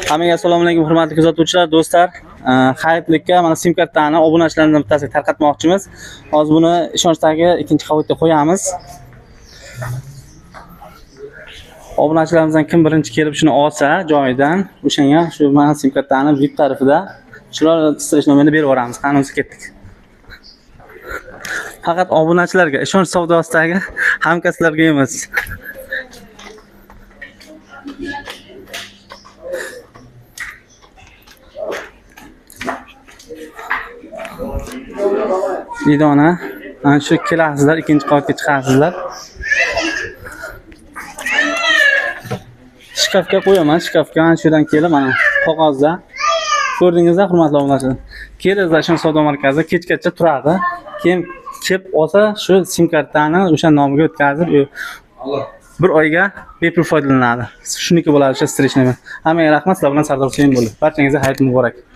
Hammaga assalomu alaykum hurmatli kuzatuvchilar, do'stlar. Xayrlikka mana sim kartani obunachilardan bittasiga tarqatmoqchimiz. Hozir buni ishonchdagi ikkinchi qavatga qo'yamiz. Obunachilarimizdan kim birinchi kelib shuni olsa joyidan, o'shanga shu mana sim kartani VIP tarafida shular istirish nomerini berib yuboramiz. Qanimizga ketdik. Faqat obunachilarga, ishonch savdosidagi hamkasblarga emas. Vidona, ana shu kelasizlar, ikkinchi qavatga chiqasizlar. Shkafga qo'yaman, shkafga ana shudan kelib mana qog'ozda ko'rdingizlar, hurmatli obunachilar. Kelingizlar, shu savdo markazida kechgacha turadi. Kim kelib olsa, shu sim kartani o'sha nomiga o'tkazib, bir oyga bepul foydalanadi. Shuniki bo'ladi, o'sha strichnimi. Hammaga rahmat, sizlar bilan Sardor Husayn bo'ldi. Barchangizga hayot muborak.